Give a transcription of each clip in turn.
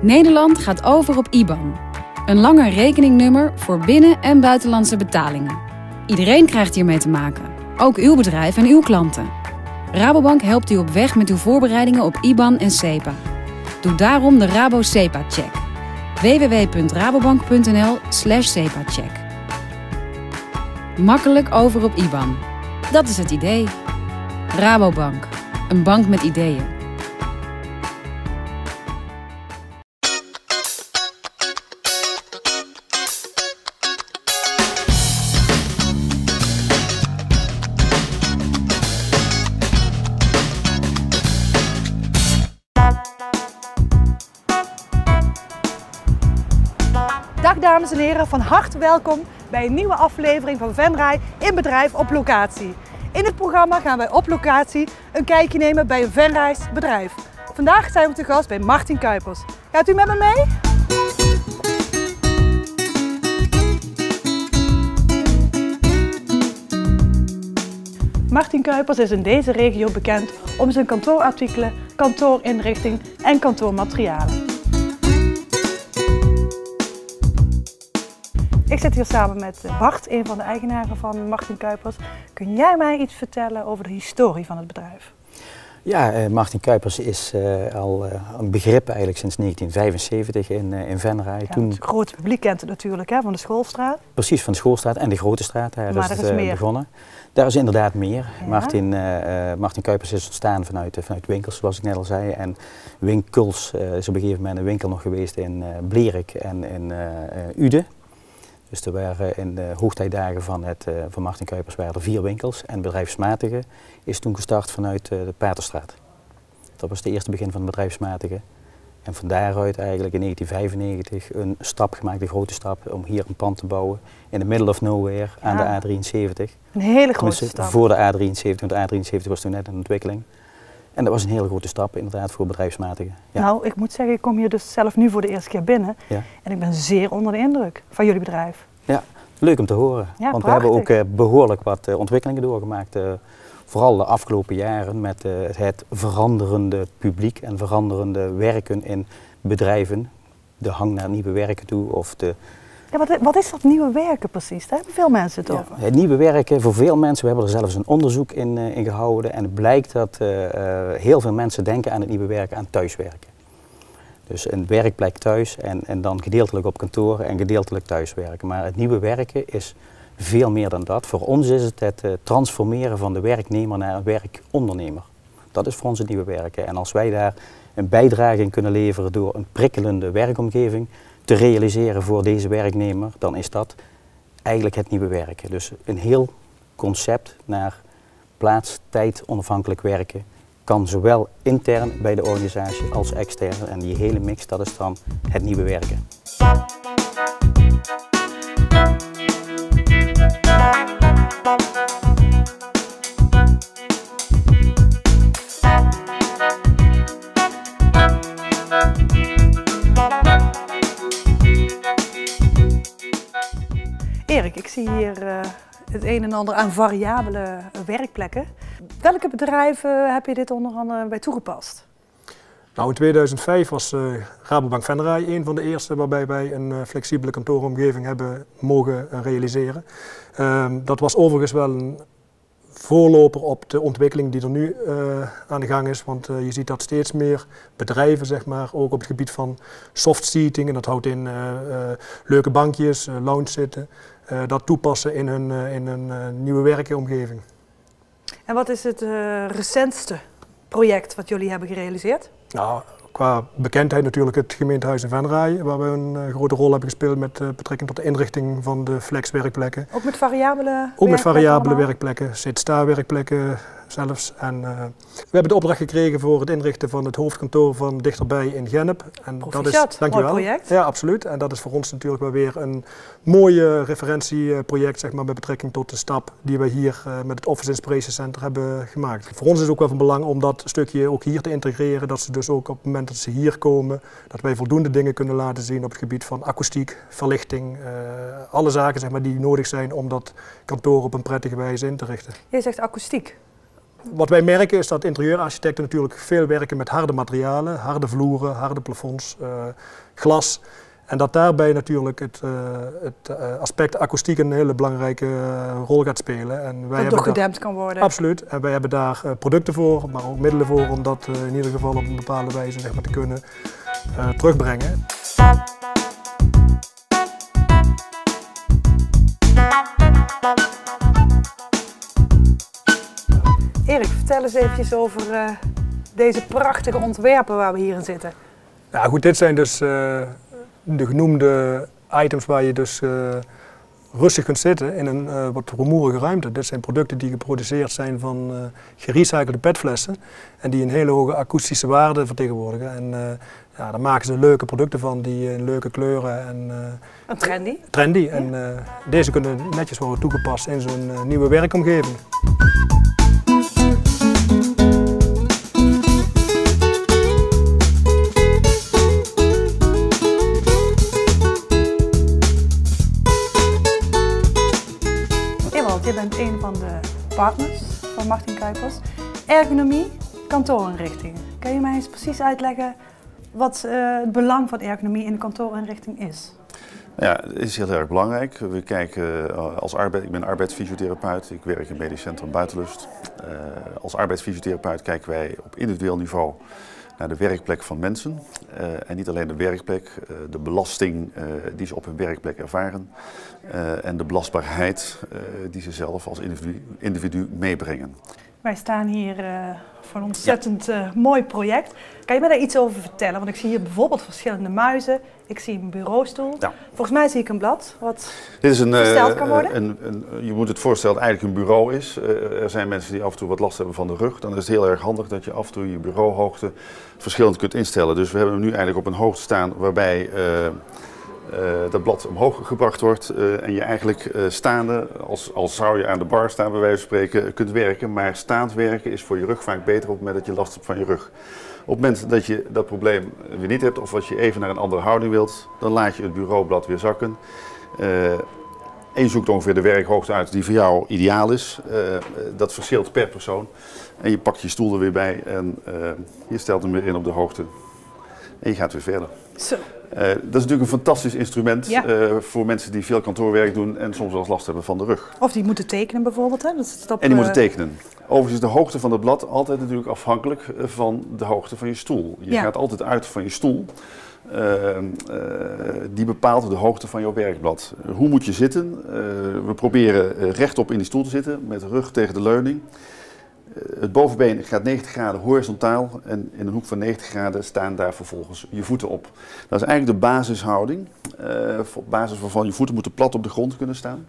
Nederland gaat over op IBAN. Een langer rekeningnummer voor binnen- en buitenlandse betalingen. Iedereen krijgt hiermee te maken. Ook uw bedrijf en uw klanten. Rabobank helpt u op weg met uw voorbereidingen op IBAN en SEPA. Doe daarom de Rabo SEPA-check. www.rabobank.nl/SEPA-check. Makkelijk over op IBAN. Dat is het idee. Rabobank. Een bank met ideeën. Dag dames en heren, van harte welkom bij een nieuwe aflevering van Venray in bedrijf op locatie. In het programma gaan wij op locatie een kijkje nemen bij een Venrays bedrijf. Vandaag zijn we te gast bij Martin Kuipers. Gaat u met me mee? Martin Kuipers is in deze regio bekend om zijn kantoorartikelen, kantoorinrichting en kantoormaterialen. Ik zit hier samen met Bart, een van de eigenaren van Martin Kuipers. Kun jij mij iets vertellen over de historie van het bedrijf? Ja, Martin Kuipers is al een begrip eigenlijk sinds 1975 in Venray. Ja, het grote publiek kent het natuurlijk, hè, van de Schoolstraat. Precies, van de Schoolstraat en de Grote Straat. Daar maar is er het is meer. begonnen. Daar is inderdaad meer. Ja. Martin Kuipers is ontstaan vanuit winkels, zoals ik net al zei. En winkels is op een gegeven moment een winkel nog geweest in Blierik en in Uden. Dus er waren in de hoogtijdagen van Martin Kuipers waren er 4 winkels en bedrijfsmatige is toen gestart vanuit de Paterstraat. Dat was het eerste begin van het bedrijfsmatige. En van daaruit eigenlijk in 1995 een stap gemaakt, een grote stap, om hier een pand te bouwen in the middle of nowhere aan de A73. Een hele grote stap. Voor de A73, want de A73 was toen net in ontwikkeling. En dat was een hele grote stap inderdaad voor bedrijfsmatige. Ja. Nou, ik moet zeggen, ik kom hier dus zelf nu voor de eerste keer binnen. Ja. En ik ben zeer onder de indruk van jullie bedrijf. Ja, leuk om te horen. Ja, want prachtig. we hebben ook behoorlijk wat ontwikkelingen doorgemaakt. Vooral de afgelopen jaren met het veranderende publiek en veranderende werken in bedrijven. De hang naar nieuwe werken toe of de... Ja, wat is dat nieuwe werken precies? Daar hebben veel mensen het over. Het nieuwe werken voor veel mensen, we hebben er zelfs een onderzoek in gehouden en het blijkt dat heel veel mensen denken aan het nieuwe werken, aan thuiswerken. Dus een werkplek thuis en dan gedeeltelijk op kantoor en gedeeltelijk thuiswerken. Maar het nieuwe werken is veel meer dan dat. Voor ons is het transformeren van de werknemer naar een werkondernemer. Dat is voor ons het nieuwe werken. En als wij daar een bijdrage in kunnen leveren door een prikkelende werkomgeving te realiseren voor deze werknemer, dan is dat eigenlijk het nieuwe werken. Dus een heel concept naar plaats, tijd, onafhankelijk werken kan zowel intern bij de organisatie als extern. En die hele mix, dat is dan het nieuwe werken. Erik, ik zie hier het een en ander aan variabele werkplekken. Welke bedrijven heb je dit onder andere bij toegepast? Nou, in 2005 was Rabobank Venray een van de eerste waarbij wij een flexibele kantooromgeving hebben mogen realiseren. Dat was overigens wel een voorloper op de ontwikkeling die er nu aan de gang is. Want je ziet dat steeds meer bedrijven, zeg maar, ook op het gebied van soft seating, en dat houdt in leuke bankjes, lounge zitten, dat toepassen in hun nieuwe werkomgeving. En wat is het recentste project wat jullie hebben gerealiseerd? Nou, qua bekendheid natuurlijk het gemeentehuis in Venray, waar we een grote rol hebben gespeeld met betrekking tot de inrichting van de flexwerkplekken. Ook met variabele Ook met variabele allemaal? werkplekken, sit-sta werkplekken zelfs. En we hebben de opdracht gekregen voor het inrichten van het hoofdkantoor van dichterbij in Gennep. En Proficiat, dat is, dankjewel. mooi project. Ja, absoluut. En dat is voor ons natuurlijk wel weer een mooie referentieproject, zeg maar, met betrekking tot de stap die we hier met het Office Inspiration Center hebben gemaakt. Voor ons is het ook wel van belang om dat stukje ook hier te integreren, dat ze dus ook op het moment dat ze hier komen, dat wij voldoende dingen kunnen laten zien op het gebied van akoestiek, verlichting, alle zaken, zeg maar, die nodig zijn om dat kantoor op een prettige wijze in te richten. Je zegt akoestiek. Wat wij merken is dat interieurarchitecten natuurlijk veel werken met harde materialen, harde vloeren, harde plafonds, glas. En dat daarbij natuurlijk het aspect akoestiek een hele belangrijke rol gaat spelen. En wij dat toch gedempt kan worden. Absoluut. En wij hebben daar producten voor, maar ook middelen voor om dat in ieder geval op een bepaalde wijze zeg maar, te kunnen terugbrengen. Erik, vertel eens eventjes over deze prachtige ontwerpen waar we hier in zitten. Ja, goed, dit zijn dus de genoemde items waar je dus rustig kunt zitten in een wat rumoerige ruimte. Dit zijn producten die geproduceerd zijn van gerecyclede petflessen en die een hele hoge akoestische waarde vertegenwoordigen. En ja, daar maken ze leuke producten van die in leuke kleuren en trendy. Trendy. Ja. En deze kunnen netjes worden toegepast in zo'n nieuwe werkomgeving. Je bent een van de partners van Martin Kuipers. Ergonomie, kantoorinrichting. Kan je mij eens precies uitleggen wat het belang van ergonomie in de kantoorinrichting is? Ja, het is heel erg belangrijk. We kijken ik ben arbeidsfysiotherapeut, ik werk in Medisch Centrum Buitenlust. Als arbeidsfysiotherapeut kijken wij op individueel niveau naar de werkplek van mensen. En niet alleen de werkplek, de belasting die ze op hun werkplek ervaren en de belastbaarheid die ze zelf als individu meebrengen. Wij staan hier voor een ontzettend mooi project. Kan je me daar iets over vertellen? Want ik zie hier bijvoorbeeld verschillende muizen, ik zie een bureaustoel. Ja. Volgens mij zie ik een blad wat dit is versteld kan worden. Je moet het voorstellen dat het eigenlijk een bureau is. Er zijn mensen die af en toe wat last hebben van de rug. Dan is het heel erg handig dat je af en toe je bureauhoogte verschillend kunt instellen. Dus we hebben hem nu eigenlijk op een hoogte staan waarbij dat blad omhoog gebracht wordt en je eigenlijk staande, als zou je aan de bar staan bij wijze van spreken, kunt werken. Maar staand werken is voor je rug vaak beter op het moment dat je last hebt van je rug. Op het moment dat je dat probleem weer niet hebt of als je even naar een andere houding wilt, dan laat je het bureaublad weer zakken. En je zoekt ongeveer de werkhoogte uit die voor jou ideaal is. Dat verschilt per persoon. En je pakt je stoel er weer bij en je stelt hem weer in op de hoogte. En je gaat weer verder. Zo. Dat is natuurlijk een fantastisch instrument voor mensen die veel kantoorwerk doen en soms wel eens last hebben van de rug. Of die moeten tekenen bijvoorbeeld. Hè? En die moeten tekenen. Overigens is de hoogte van het blad altijd natuurlijk afhankelijk van de hoogte van je stoel. Je gaat altijd uit van je stoel. Die bepaalt de hoogte van jouw werkblad. Hoe moet je zitten? We proberen rechtop in die stoel te zitten met de rug tegen de leuning. Het bovenbeen gaat 90 graden horizontaal en in een hoek van 90 graden staan daar vervolgens je voeten op. Dat is eigenlijk de basishouding, op basis waarvan je voeten moeten plat op de grond kunnen staan.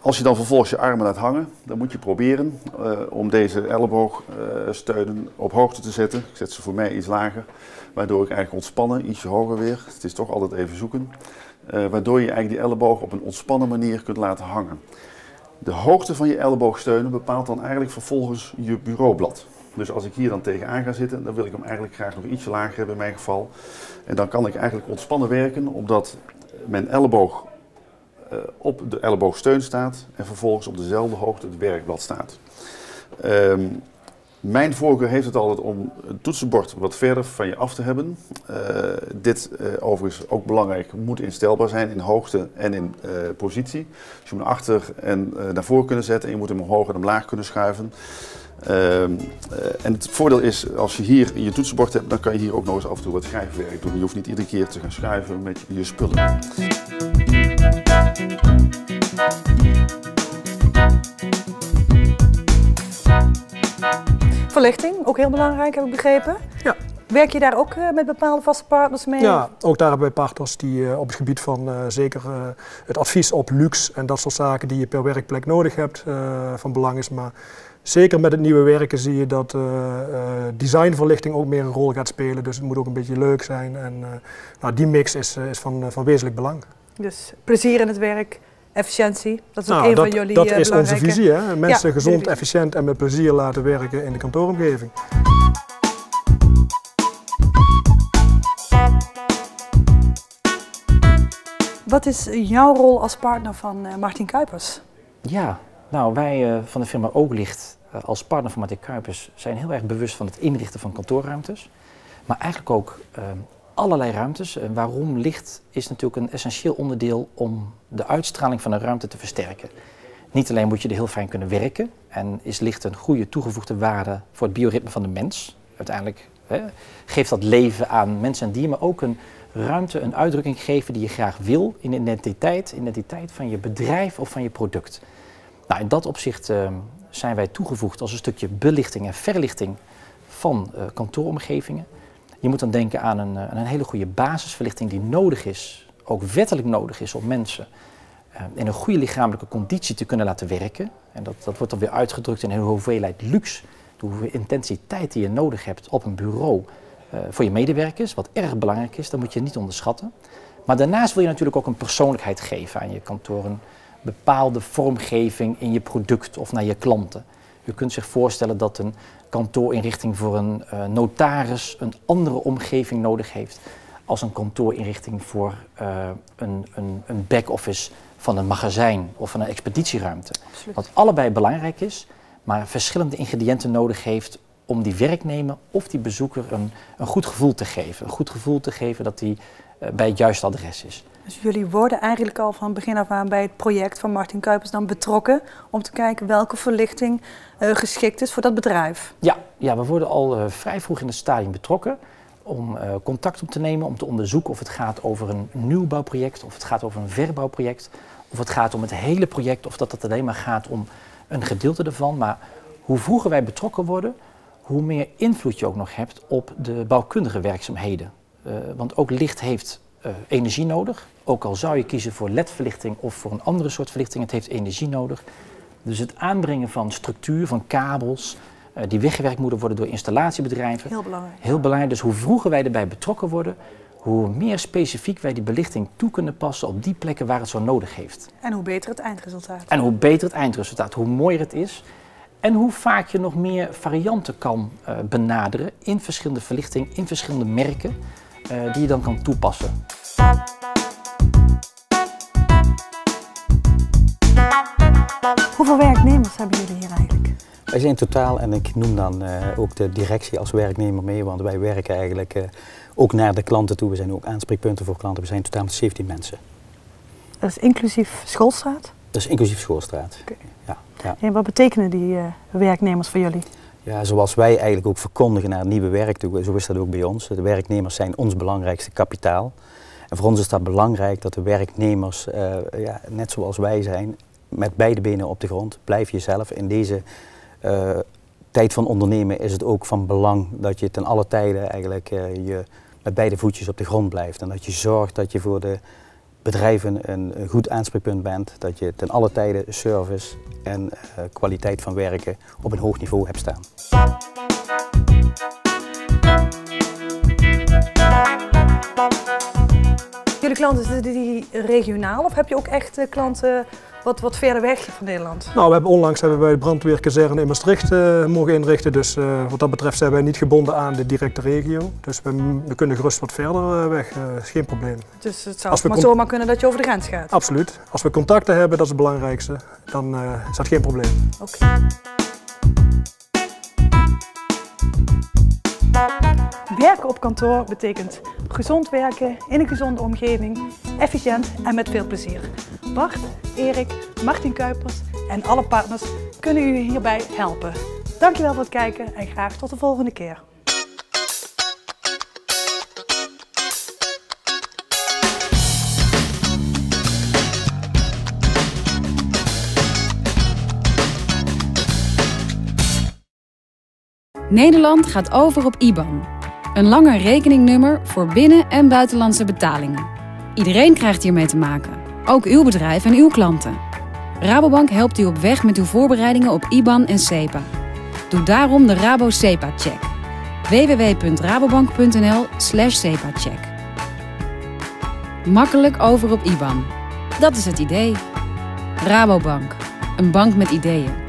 Als je dan vervolgens je armen laat hangen, dan moet je proberen om deze elleboogsteunen op hoogte te zetten. Ik zet ze voor mij iets lager, waardoor ik eigenlijk ontspannen, ietsje hoger weer. Het is toch altijd even zoeken. Waardoor je eigenlijk die elleboog op een ontspannen manier kunt laten hangen. De hoogte van je elleboogsteunen bepaalt dan eigenlijk vervolgens je bureaublad. Dus als ik hier dan tegenaan ga zitten, dan wil ik hem eigenlijk graag nog ietsje lager hebben in mijn geval. En dan kan ik eigenlijk ontspannen werken, omdat mijn elleboog op de elleboogsteun staat en vervolgens op dezelfde hoogte het werkblad staat. Mijn voorkeur heeft het altijd om een toetsenbord wat verder van je af te hebben. Dit overigens ook belangrijk, moet instelbaar zijn in hoogte en in positie. Dus je moet hem achter en naar voren kunnen zetten en je moet hem omhoog en omlaag kunnen schuiven. En het voordeel is, als je hier je toetsenbord hebt, dan kan je hier ook nog eens af en toe wat schrijfwerk doen. Je hoeft niet iedere keer te gaan schuiven met je spullen. Verlichting, ook heel belangrijk heb ik begrepen. Ja. Werk je daar ook met bepaalde vaste partners mee? Ja, ook daar hebben wij partners die op het gebied van zeker het advies op luxe en dat soort zaken die je per werkplek nodig hebt van belang is. Maar zeker met het nieuwe werken zie je dat designverlichting ook meer een rol gaat spelen. Dus het moet ook een beetje leuk zijn en nou, die mix is van wezenlijk belang. Dus plezier in het werk. Efficiëntie, dat is ook een van jullie belangrijke... Dat is onze visie, hè? Mensen gezond, efficiënt en met plezier laten werken in de kantooromgeving. Wat is jouw rol als partner van Martin Kuipers? Ja, nou wij van de firma Ooglicht als partner van Martin Cuypers zijn heel erg bewust van het inrichten van kantoorruimtes. Maar eigenlijk ook allerlei ruimtes. Waarom? Licht is natuurlijk een essentieel onderdeel om de uitstraling van een ruimte te versterken. Niet alleen moet je er heel fijn kunnen werken en is licht een goede toegevoegde waarde voor het bioritme van de mens. Uiteindelijk geeft dat leven aan mensen en dieren, maar ook een ruimte, een uitdrukking geven die je graag wil in identiteit van je bedrijf of van je product. Nou, in dat opzicht zijn wij toegevoegd als een stukje belichting en verlichting van kantooromgevingen. Je moet dan denken aan een hele goede basisverlichting die nodig is, ook wettelijk nodig is om mensen in een goede lichamelijke conditie te kunnen laten werken. En dat wordt dan weer uitgedrukt in een hoeveelheid luxe, de hoeveelheid intensiteit die je nodig hebt op een bureau voor je medewerkers, wat erg belangrijk is, dat moet je niet onderschatten. Maar daarnaast wil je natuurlijk ook een persoonlijkheid geven aan je kantoor, een bepaalde vormgeving in je product of naar je klanten. U kunt zich voorstellen dat een kantoorinrichting voor een notaris een andere omgeving nodig heeft als een kantoorinrichting voor een back-office van een magazijn of van een expeditieruimte. Absoluut. Wat allebei belangrijk is, maar verschillende ingrediënten nodig heeft om die werknemer of die bezoeker een goed gevoel te geven. Een goed gevoel te geven dat hij bij het juiste adres is. Dus jullie worden eigenlijk al van begin af aan bij het project van Martin Cuypers dan betrokken om te kijken welke verlichting geschikt is voor dat bedrijf? Ja, we worden al vrij vroeg in het stadium betrokken om contact op te nemen, om te onderzoeken of het gaat over een nieuwbouwproject, of het gaat over een verbouwproject, of het gaat om het hele project, of dat het alleen maar gaat om een gedeelte ervan. Maar hoe vroeger wij betrokken worden, hoe meer invloed je ook nog hebt op de bouwkundige werkzaamheden. Want ook licht heeft energie nodig. Ook al zou je kiezen voor LED-verlichting of voor een andere soort verlichting, het heeft energie nodig. Dus het aanbrengen van structuur, van kabels, die weggewerkt moeten worden door installatiebedrijven. Heel belangrijk. Heel belangrijk. Dus hoe vroeger wij erbij betrokken worden, hoe meer specifiek wij die belichting toe kunnen passen op die plekken waar het zo nodig heeft. En hoe beter het eindresultaat. En hoe beter het eindresultaat, hoe mooier het is. En hoe vaak je nog meer varianten kan benaderen in verschillende verlichting, in verschillende merken, die je dan kan toepassen. Hoeveel werknemers hebben jullie hier eigenlijk? Wij zijn totaal, en ik noem dan ook de directie als werknemer mee, want wij werken eigenlijk ook naar de klanten toe. We zijn ook aanspreekpunten voor klanten. We zijn totaal met 17 mensen. Dat is inclusief schoolstraat? Dat is inclusief schoolstraat. Okay. Ja. En wat betekenen die werknemers voor jullie? Ja, zoals wij eigenlijk ook verkondigen naar het nieuwe werk toe, zo is dat ook bij ons. De werknemers zijn ons belangrijkste kapitaal. En voor ons is dat belangrijk dat de werknemers, net zoals wij zijn, met beide benen op de grond, blijf jezelf. In deze tijd van ondernemen is het ook van belang dat je ten alle tijden eigenlijk je met beide voetjes op de grond blijft. En dat je zorgt dat je voor de bedrijven een goed aanspreekpunt bent, dat je ten alle tijde service en kwaliteit van werken op een hoog niveau hebt staan. Jullie klanten, zitten die regionaal of heb je ook echt klanten wat verder weg van Nederland? Nou, we hebben onlangs bij de brandweerkazerne in Maastricht mogen inrichten. Dus wat dat betreft zijn wij niet gebonden aan de directe regio. Dus we kunnen gerust wat verder weg, is geen probleem. Dus het zou maar zomaar kunnen dat je over de grens gaat? Absoluut. Als we contacten hebben, dat is het belangrijkste, dan is dat geen probleem. Okay. Werken op kantoor betekent gezond werken in een gezonde omgeving, efficiënt en met veel plezier. Bart, Erik, Martin Cuypers en alle partners kunnen u hierbij helpen. Dankjewel voor het kijken en graag tot de volgende keer. Nederland gaat over op IBAN. Een langer rekeningnummer voor binnen- en buitenlandse betalingen. Iedereen krijgt hiermee te maken. Ook uw bedrijf en uw klanten. Rabobank helpt u op weg met uw voorbereidingen op IBAN en SEPA. Doe daarom de Rabo SEPA-check. www.rabobank.nl/SEPA-check. Makkelijk over op IBAN. Dat is het idee. Rabobank. Een bank met ideeën.